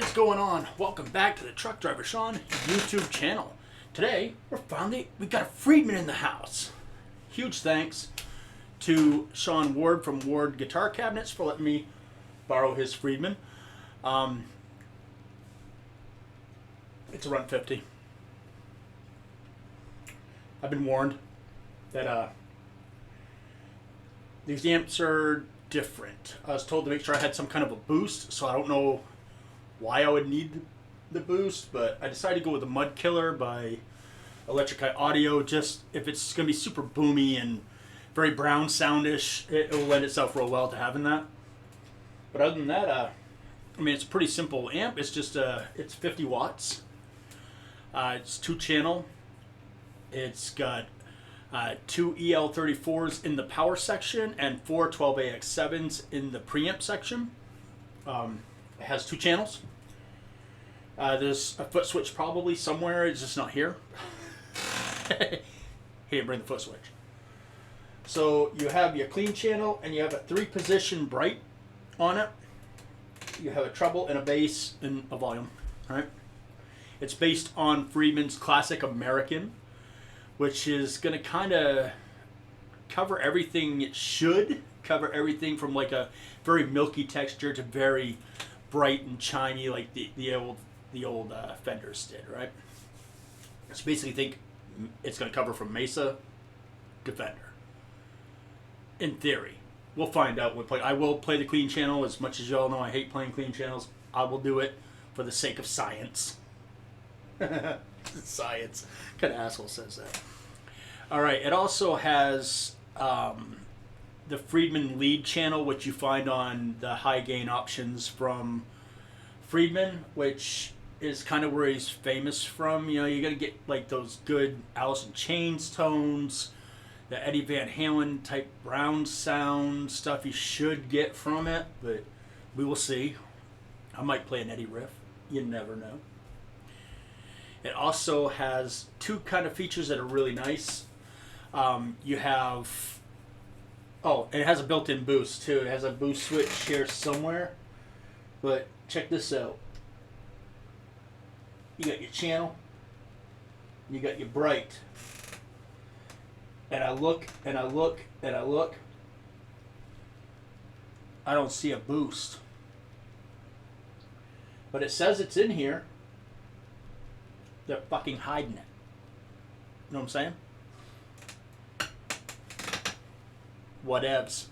What's going on? Welcome back to the Truck Driver Sean YouTube channel. Today, we got a Friedman in the house. Huge thanks to Sean Ward from Ward Guitar Cabinets for letting me borrow his Friedman. It's a Runt 50. I've been warned that these amps are different. I was told to make sure I had some kind of a boost, so I don't know why I would need the boost, but I decided to go with the Mud Killer by Electric Eye Audio. Just if it's going to be super boomy and very brown soundish, it will lend itself real well to having that. But other than that, I mean, it's a pretty simple amp. It's just it's 50 watts. It's 2-channel. It's got 2 EL34s in the power section and 4 12AX7s in the preamp section. It has 2 channels. There's a foot switch probably somewhere. It's just not here. He didn't bring the foot switch. So you have your clean channel and you have a 3-position bright on it. You have a treble and a bass and a volume. All right. It's based on Friedman's Classic American, which is going to kind of cover everything it should. Cover everything from like a very milky texture to very bright and chimey like the old Fenders did, right? So basically think it's going to cover from Mesa to Fender. In theory. We'll find out when we play. I will play the clean channel. As much as y'all know I hate playing clean channels, I will do it for the sake of science. Science. What kind of asshole says that? Alright, it also has the Friedman lead channel, which you find on the high gain options from Friedman, which is kind of where he's famous from. You know, you're going to get like those good Alice in Chains tones, the Eddie Van Halen type brown sound stuff you should get from it, but we will see. I might play an Eddie riff. You never know. It also has 2 kind of features that are really nice. You have... Oh, and it has a built-in boost, too. It has a boost switch here somewhere. But check this out. You got your channel. You got your bright. And I look, and I look, and I look. I don't see a boost. But it says it's in here. They're fucking hiding it. You know what I'm saying? Whatevs.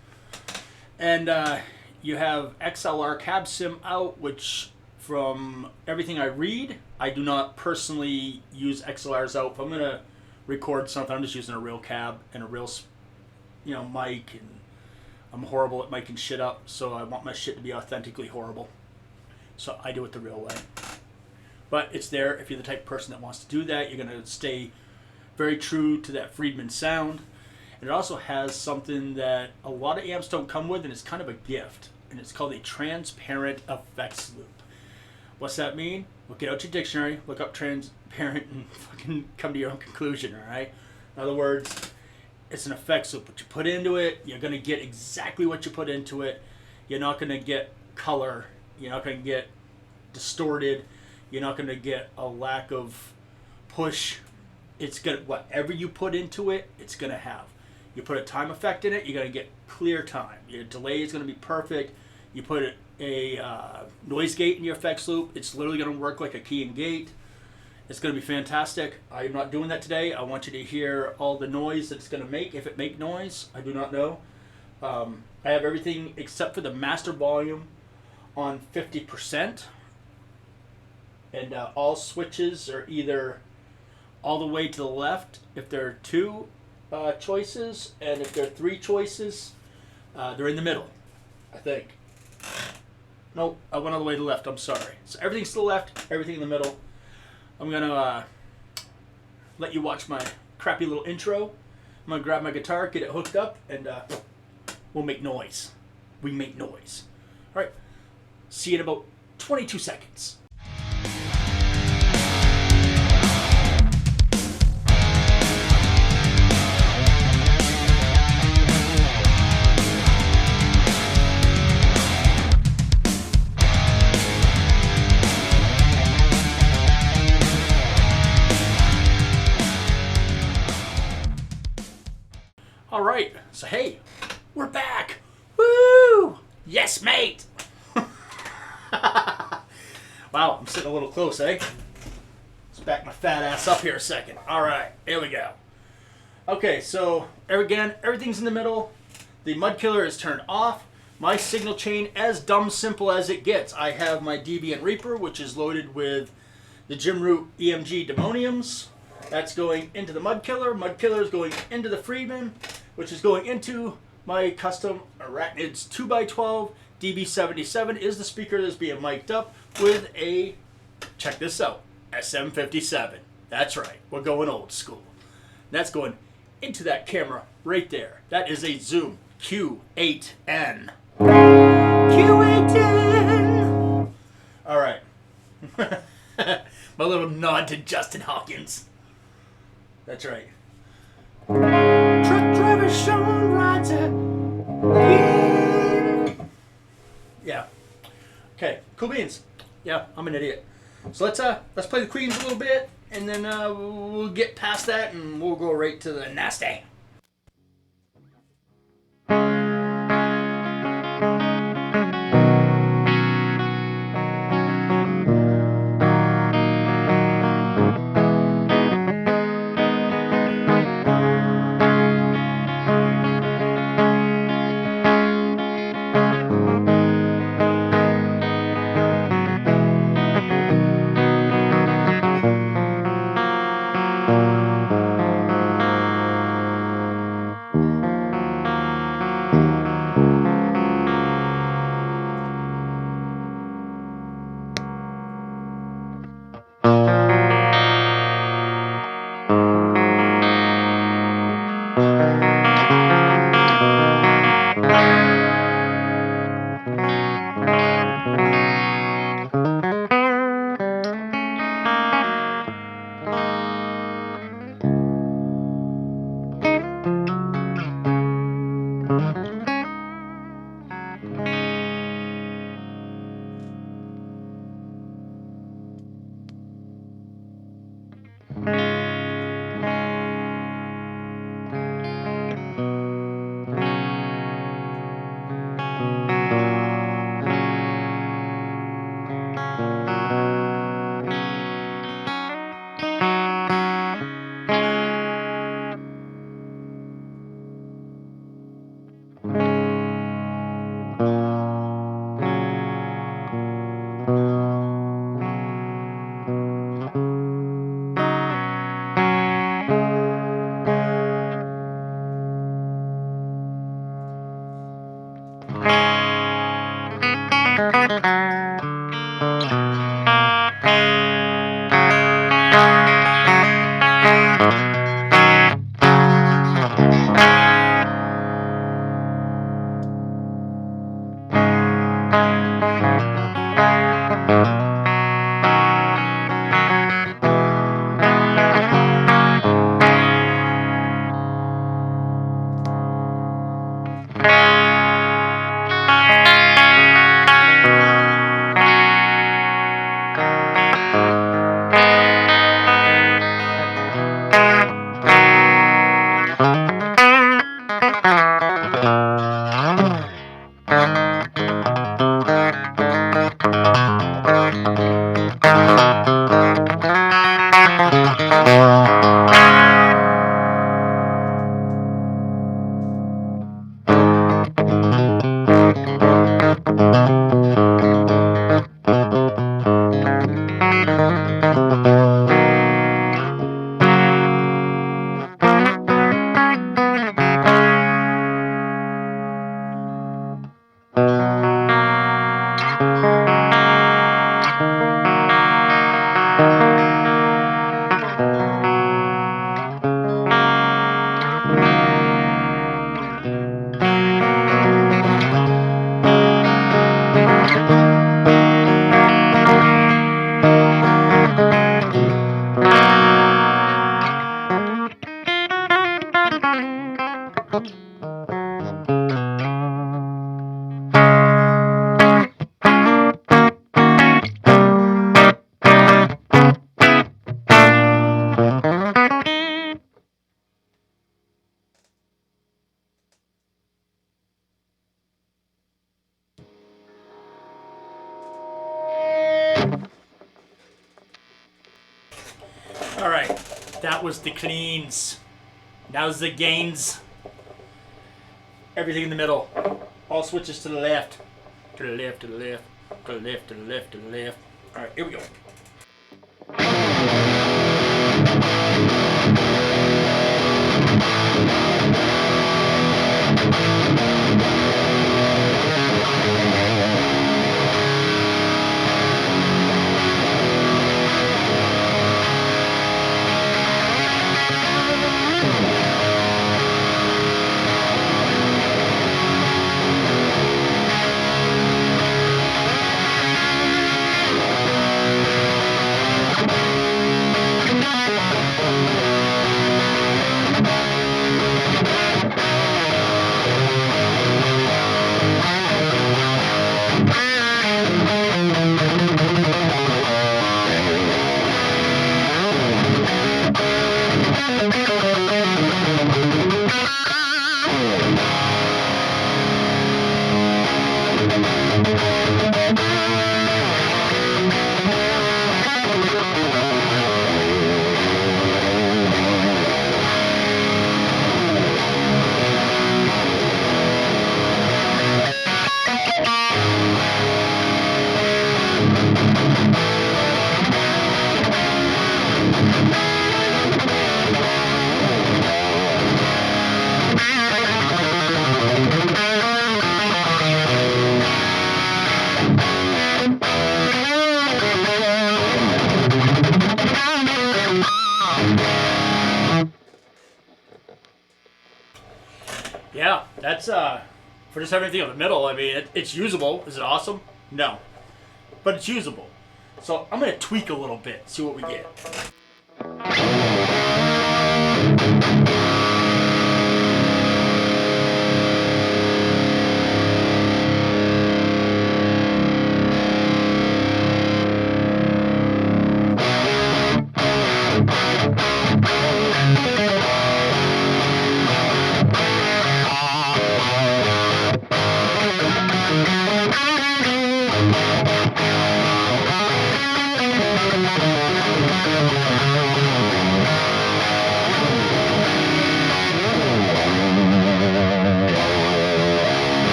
And you have XLR cab sim out, which from everything I read, I do not personally use XLRs out. If I'm going to record something, I'm just using a real cab and a real, mic. And I'm horrible at miking shit up, so I want my shit to be authentically horrible. So I do it the real way. But it's there if you're the type of person that wants to do that. You're going to stay very true to that Friedman sound. And it also has something that a lot of amps don't come with, and it's kind of a gift. And it's called a transparent effects loop. What's that mean? Well, get out your dictionary, look up transparent, and fucking come to your own conclusion, all right? In other words, it's an effects loop. What you put into it, you're going to get exactly what you put into it. You're not going to get color. You're not going to get distorted. You're not going to get a lack of push. It's going to, whatever you put into it, it's going to have. You put a time effect in it, you're going to get clear time. Your delay is going to be perfect. You put a noise gate in your effects loop, it's literally going to work like a key and gate. It's going to be fantastic. I'm not doing that today. I want you to hear all the noise that it's going to make. If it makes noise, I do not know. I have everything except for the master volume on 50%. And all switches are either all the way to the left if there are 2 choices, and if there are 3 choices, they're in the middle, I think. Nope, I went all the way to the left, I'm sorry. So everything's to the left, everything in the middle. I'm going to let you watch my crappy little intro. I'm going to grab my guitar, get it hooked up, and we'll make noise. We make noise. All right, see you in about 22 seconds. All right. So hey, we're back. Woo! Yes, mate. Wow, I'm sitting a little close, eh? Let's back my fat ass up here a second. All right, here we go. Okay, so again, everything's in the middle. The mud killer is turned off. My signal chain, as dumb simple as it gets. I have my Deviant Reaper, which is loaded with the Jimroot EMG demoniums. That's going into the mud killer. Mud killer is going into the Friedman, which is going into my custom Arachnids 2x12. DB77 is the speaker that's being mic'd up with a, check this out, SM57. That's right, we're going old school. That's going into that camera right there. That is a Zoom Q8N. Q8N! Alright. My little nod to Justin Hawkins. That's right. Truck driver Sean rides it. Yeah. Okay, cool beans. Yeah, I'm an idiot. So let's play the Queens a little bit, and then we'll get past that, and we'll go right to the nasty. was the cleans. Now's the gains. Everything in the middle. All switches to the left. To the left, to the left, to the left, to the left, to the left. Alright, here we go. Yeah, that's for just everything in the middle. I mean, it's usable. Is it awesome? No, but it's usable. So I'm gonna tweak a little bit, see what we get.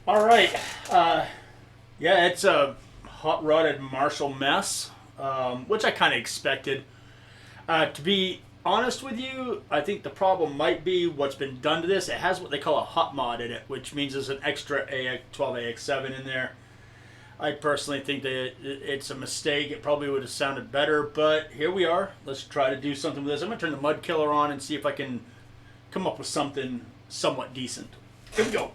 All right. Yeah, it's a hot rodded Marshall mess, which I kind of expected. To be honest with you, I think the problem might be what's been done to this. It has what they call a hot mod in it, which means there's an extra 12AX7 in there. I personally think that it's a mistake. It probably would have sounded better, but here we are. Let's try to do something with this. I'm going to turn the mud killer on and see if I can come up with something somewhat decent. Here we go.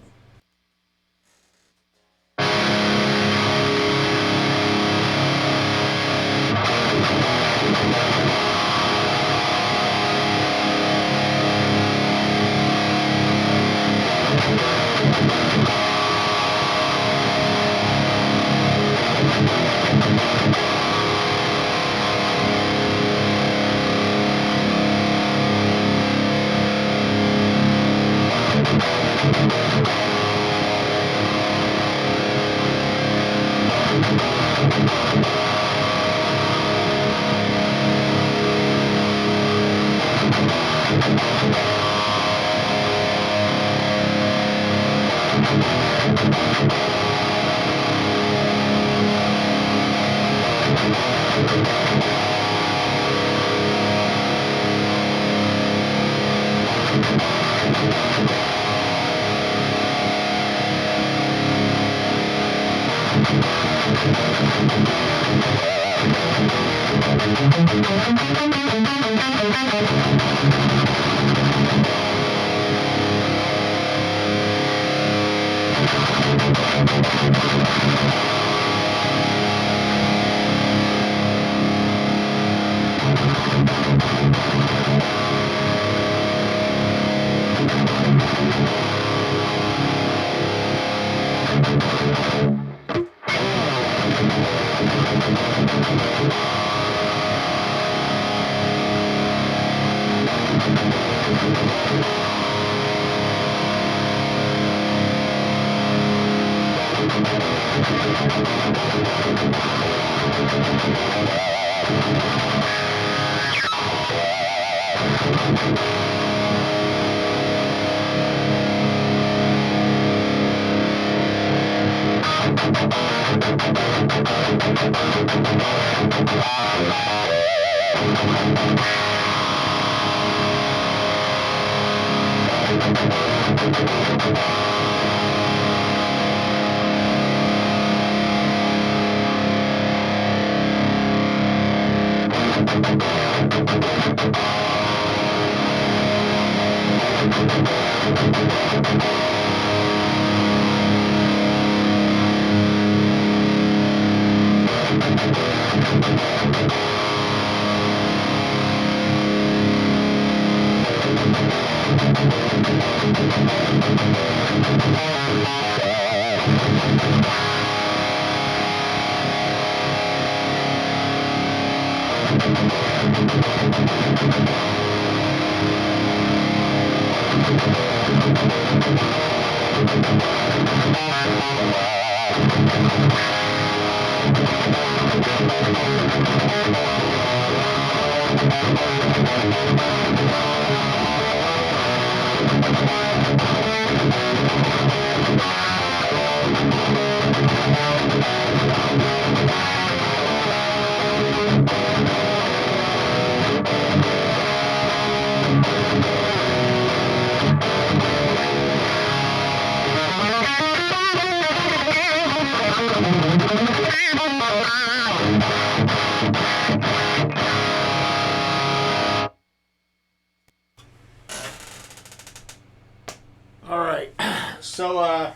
All right, so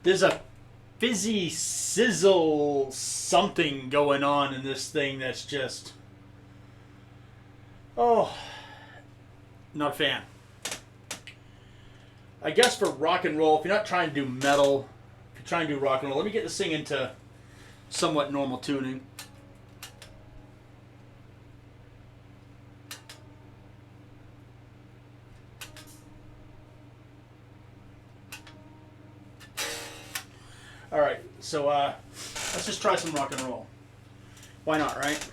there's a fizzy sizzle something going on in this thing that's just, oh, not a fan. I guess for rock and roll, if you're not trying to do metal, if you're trying to do rock and roll, let me get this thing into somewhat normal tuning. All right, so let's just try some rock and roll. Why not, right?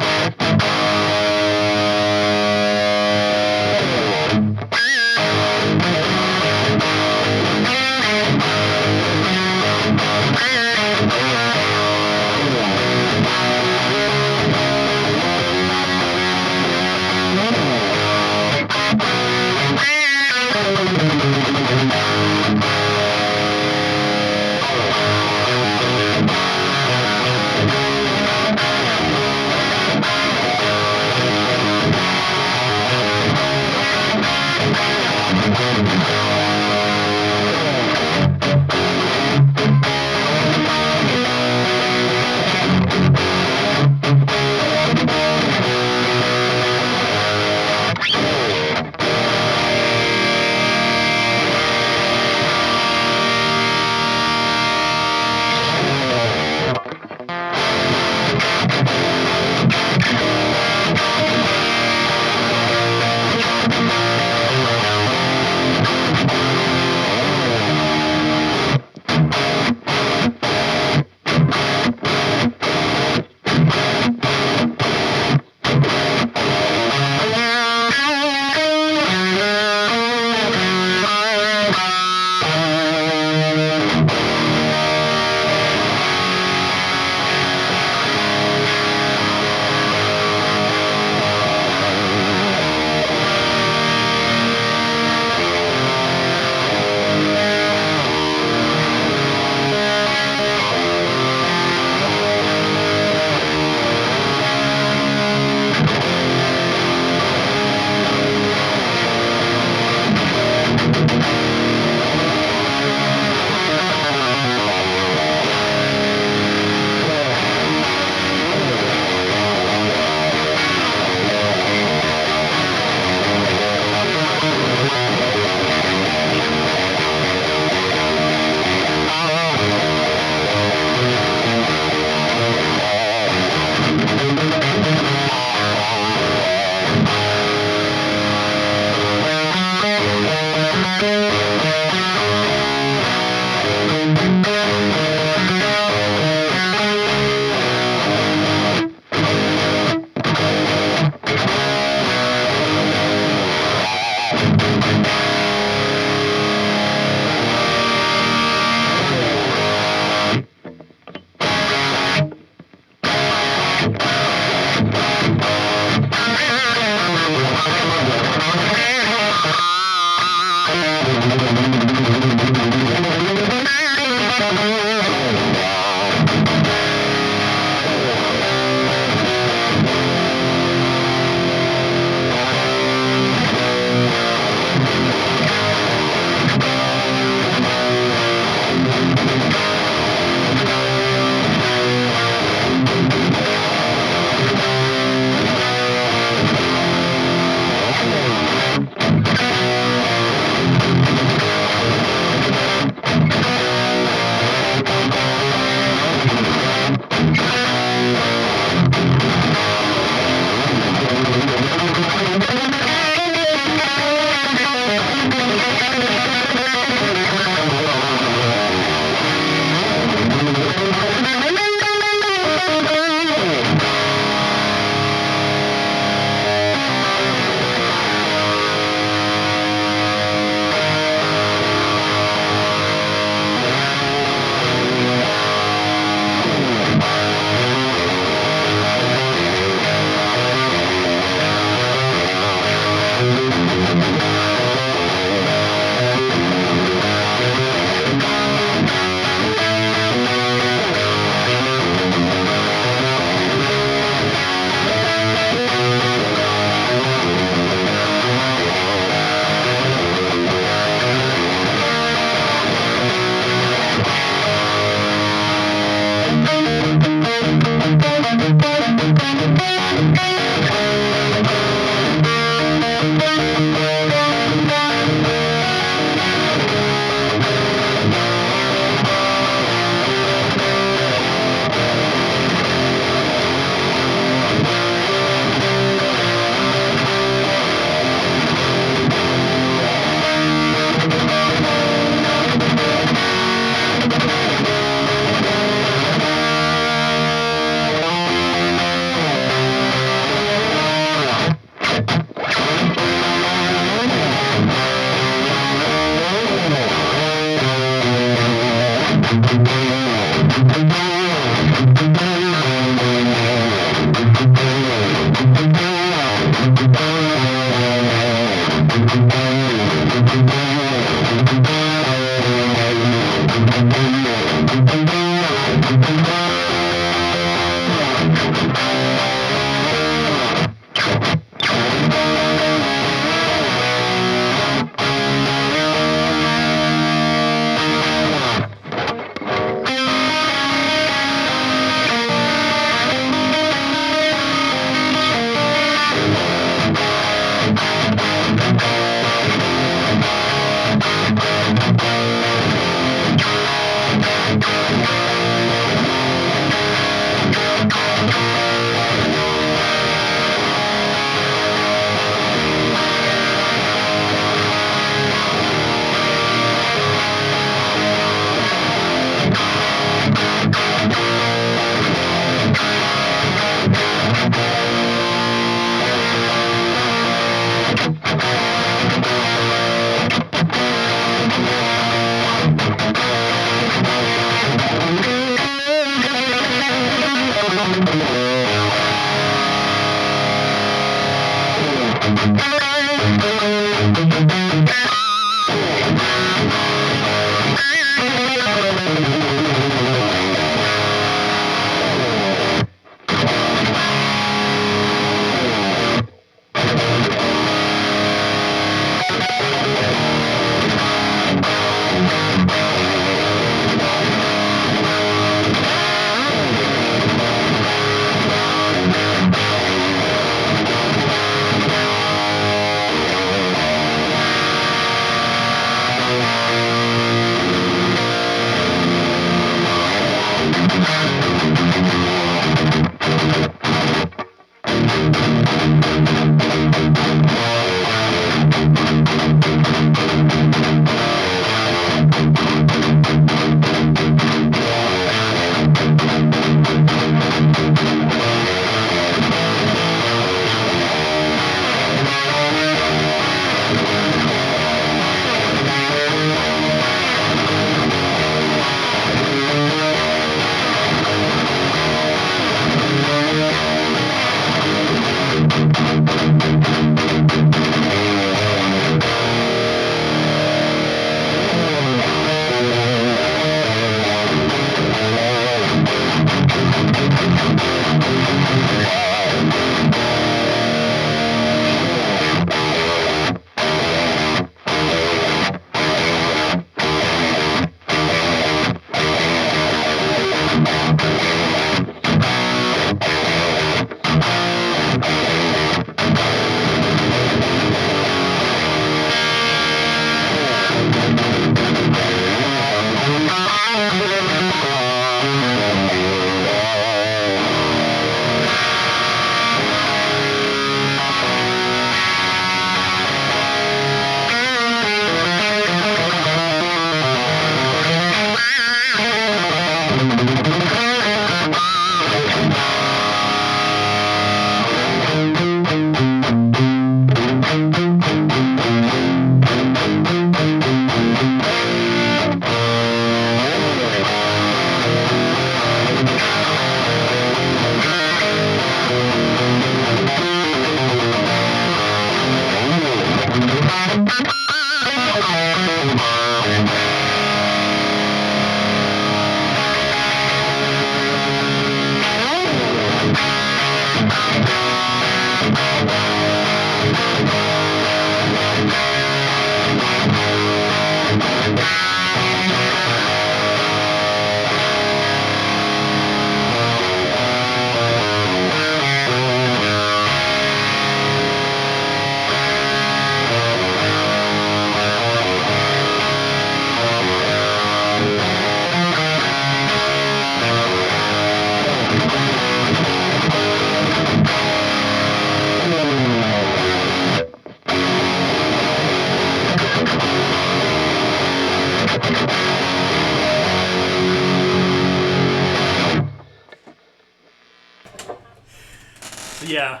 Yeah,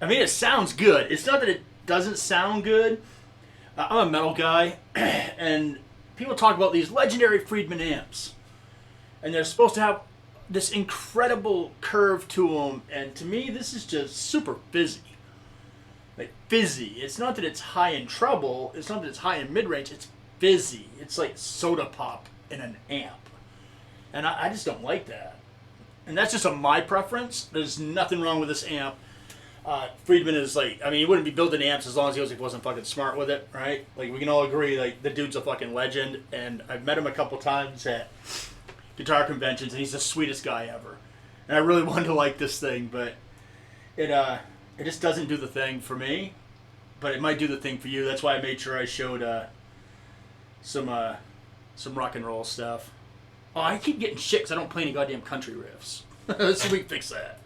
I mean, it sounds good. It's not that it doesn't sound good. I'm a metal guy, and people talk about these legendary Friedman amps. and they're supposed to have this incredible curve to them, and to me this is just super fizzy. Like fizzy. It's not that it's high in treble, it's not that it's high in mid-range, it's fizzy. It's like soda pop in an amp. And I just don't like that. And that's just my preference. There's nothing wrong with this amp. Friedman is like, I mean, he wouldn't be building amps as long as he wasn't fucking smart with it, right? Like, we can all agree, like, the dude's a fucking legend, and I've met him a couple times at guitar conventions, and he's the sweetest guy ever. And I really wanted to like this thing, but it just doesn't do the thing for me, but it might do the thing for you. That's why I made sure I showed some rock and roll stuff. Oh, I keep getting shit because I don't play any goddamn country riffs. Let's see if we can fix that.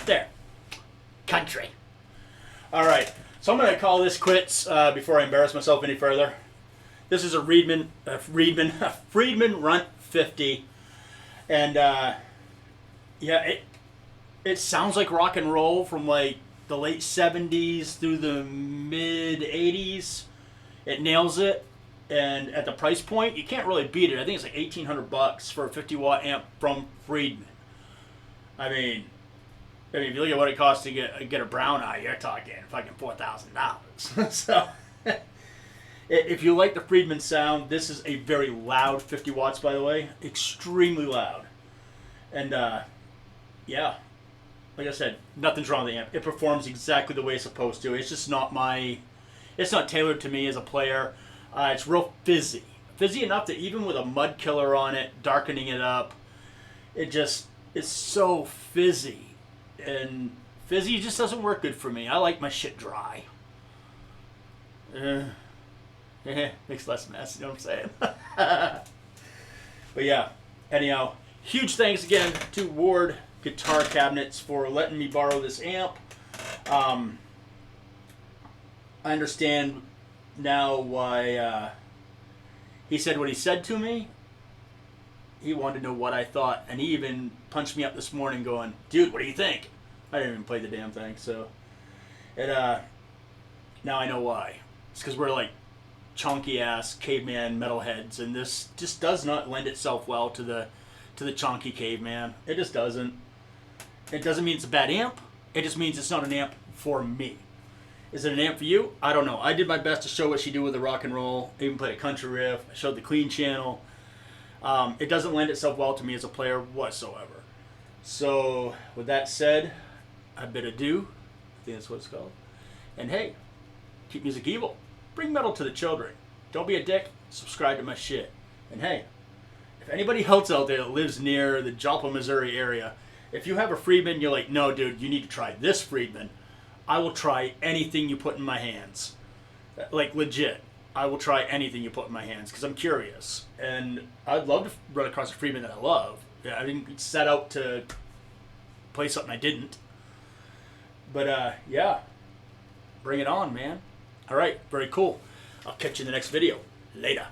There. Country. Alright, so I'm going to call this quits before I embarrass myself any further. This is a Friedman Runt 50. And, yeah, it sounds like rock and roll from, like, the late 70s through the mid 80s. It nails it. And at the price point, you can't really beat it. I think it's like $1,800 for a 50-watt amp from Friedman. I mean, if you look at what it costs to get a brown eye, you're talking fucking $4,000. So, if you like the Friedman sound, this is a very loud 50 watts, by the way. Extremely loud. And, yeah. Like I said, nothing's wrong with the amp. It performs exactly the way it's supposed to. It's just not it's not tailored to me as a player. It's real fizzy. Fizzy enough that even with a mud killer on it, darkening it up, it's so fizzy. And fizzy just doesn't work good for me. I like my shit dry. Makes less mess, you know what I'm saying? But yeah, anyhow, huge thanks again to Ward Guitar Cabinets for letting me borrow this amp. I understand now why he said what he said to me. He wanted to know what I thought, and he even punched me up this morning going, dude, what do you think? I didn't even play the damn thing, so now I know why. It's because we're like chonky-ass caveman metalheads, and this just does not lend itself well to the chonky caveman. It just doesn't. It doesn't mean it's a bad amp. It just means it's not an amp for me. Is it an amp for you? I don't know. I did my best to show what she do with the rock and roll. I even played a country riff. I showed the clean channel. It doesn't lend itself well to me as a player whatsoever. So, with that said, I bid adieu. I think that's what it's called. And hey, keep music evil. Bring metal to the children. Don't be a dick. Subscribe to my shit. And hey, if anybody else out there that lives near the Joplin, Missouri area, if you have a Friedman, you're like, no, dude, you need to try this Friedman. I will try anything you put in my hands. Like, legit. I will try anything you put in my hands because I'm curious. And I'd love to run across a Friedman that I love. Yeah, I didn't set out to play something I didn't. But, yeah. Bring it on, man. All right. Very cool. I'll catch you in the next video. Later.